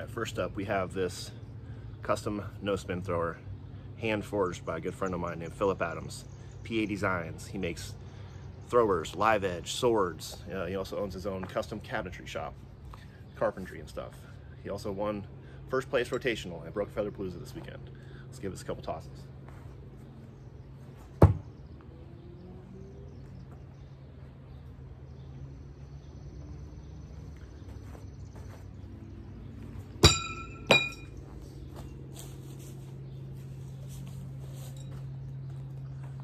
right, first up we have this custom no-spin thrower, hand forged by a good friend of mine named Philip Adams, PA Designs. He makes throwers, live edge, swords. He also owns his own custom cabinetry shop, carpentry and stuff. He also won first place rotational at Brokenfeatherpalooza this weekend. Let's give this a couple tosses.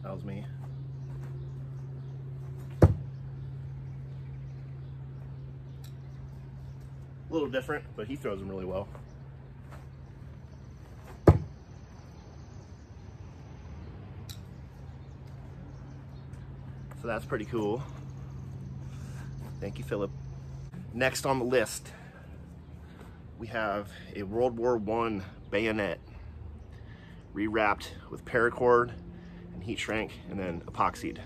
That was me. A little different, but he throws them really well. So that's pretty cool. Thank you, Philip. Next on the list, we have a World War I bayonet, rewrapped with paracord and heat shrink and then epoxied.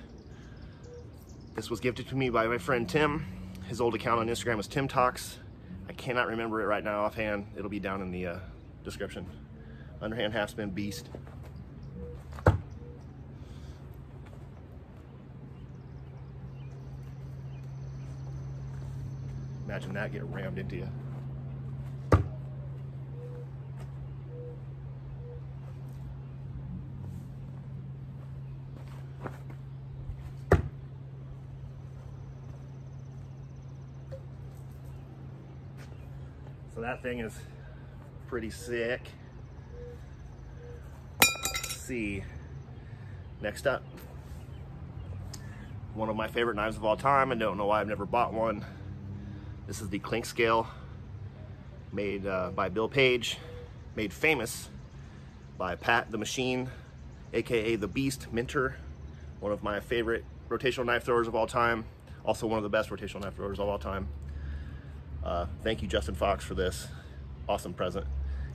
This was gifted to me by my friend Tim. His old account on Instagram was Tim Talks. I cannot remember it right now offhand. It'll be down in the description. Underhand half spin beast. Imagine that getting rammed into you. So that thing is pretty sick. Let's see. Next up, one of my favorite knives of all time. I don't know why I've never bought one. This is the Klink scale, made by Bill Page, made famous by Pat the Machine, aka the Beast Minter, one of my favorite rotational knife throwers of all time, also one of the best rotational knife throwers of all time. Thank you, Justin Fox, for this awesome present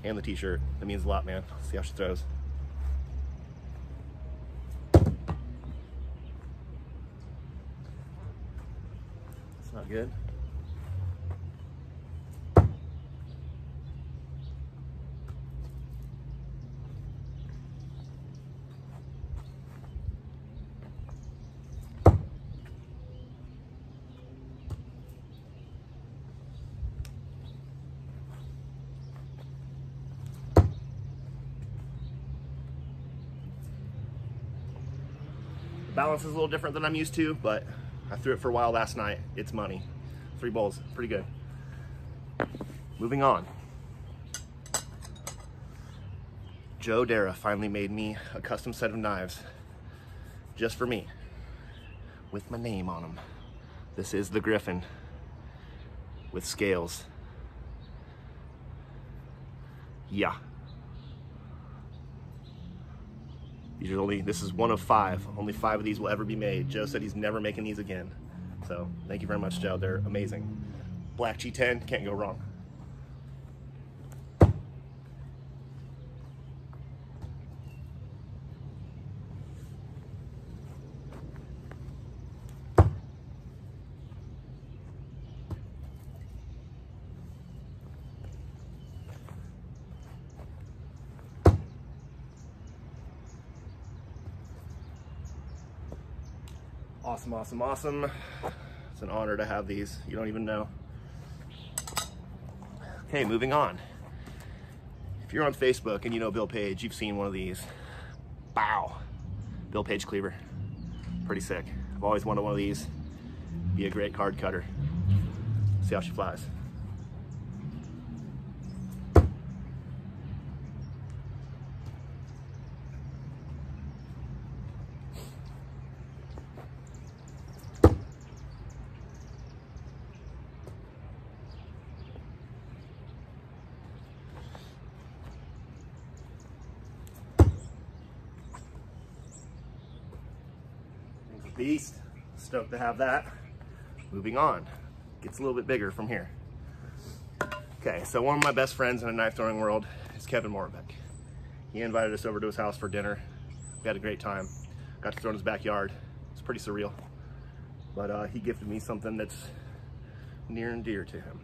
and the t-shirt. That means a lot, man. Let's see how she throws. It's not good. Balance is a little different than I'm used to, but I threw it for a while last night. It's money. 3 bowls, pretty good. Moving on. Joe Dara finally made me a custom set of knives just for me with my name on them. This is the Gryphon with scales. Yeah. This is one of 5. Only 5 of these will ever be made. Joe said he's never making these again. So thank you very much, Joe. They're amazing. Black G10, can't go wrong. Awesome, awesome, awesome. It's an honor to have these. You don't even know. Okay, moving on. If you're on Facebook and you know Bill Page, you've seen one of these. Bow. Bill Page cleaver. Pretty sick. I've always wanted one of these. Be a great card cutter. See how she flies. Beast. Stoked to have that. Moving on. Gets a little bit bigger from here. Okay, so one of my best friends in the knife throwing world is Kevin Moravec. He invited us over to his house for dinner. We had a great time. Got to throw in his backyard. It's pretty surreal. But he gifted me something that's near and dear to him.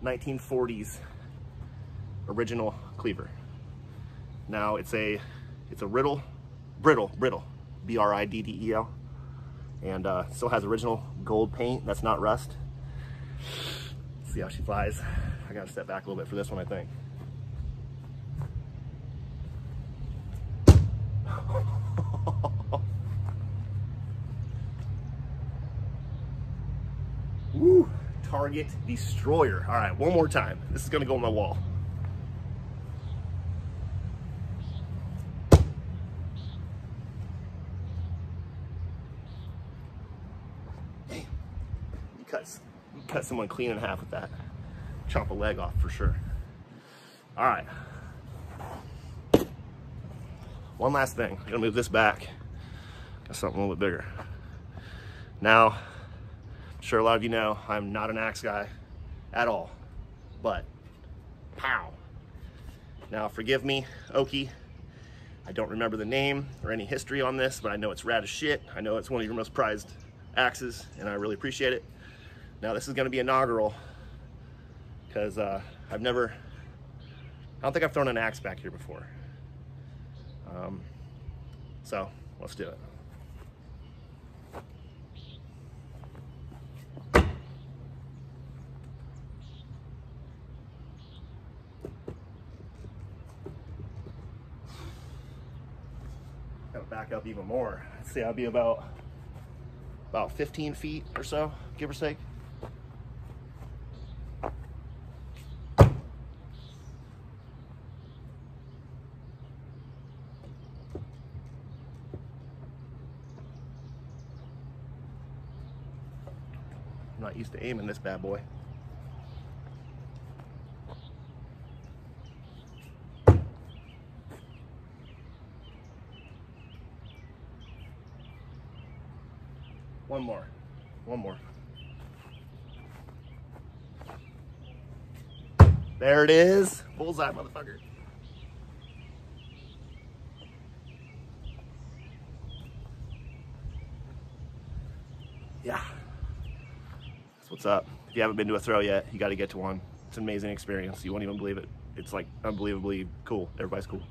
1940s original cleaver. Now it's a brittle, B-R-I-D-D-E-L, and still has original gold paint. That's not rust. Let's see how she flies. I gotta step back a little bit for this one, I think. Woo, target destroyer. All right, one more time. This is gonna go on my wall. Damn, you cut someone clean in half with that. Chop a leg off for sure. All right. One last thing. I'm gonna move this back. Got something a little bit bigger. Now, I'm sure a lot of you know I'm not an axe guy at all, but pow. Now, forgive me, Oki. I don't remember the name or any history on this, but I know it's rad as shit. I know it's one of your most prized axes, and I really appreciate it. Now, this is gonna be inaugural, because I don't think I've thrown an axe back here before. So let's do it. Gotta back up even more. Let's see, I'll be about 15 feet or so, give or take. I'm not used to aiming this bad boy. One more. There it is. Bullseye, motherfucker. Yeah. That's what's up. If you haven't been to a throw yet, you got to get to one. It's an amazing experience. You won't even believe it. It's like unbelievably cool. Everybody's cool.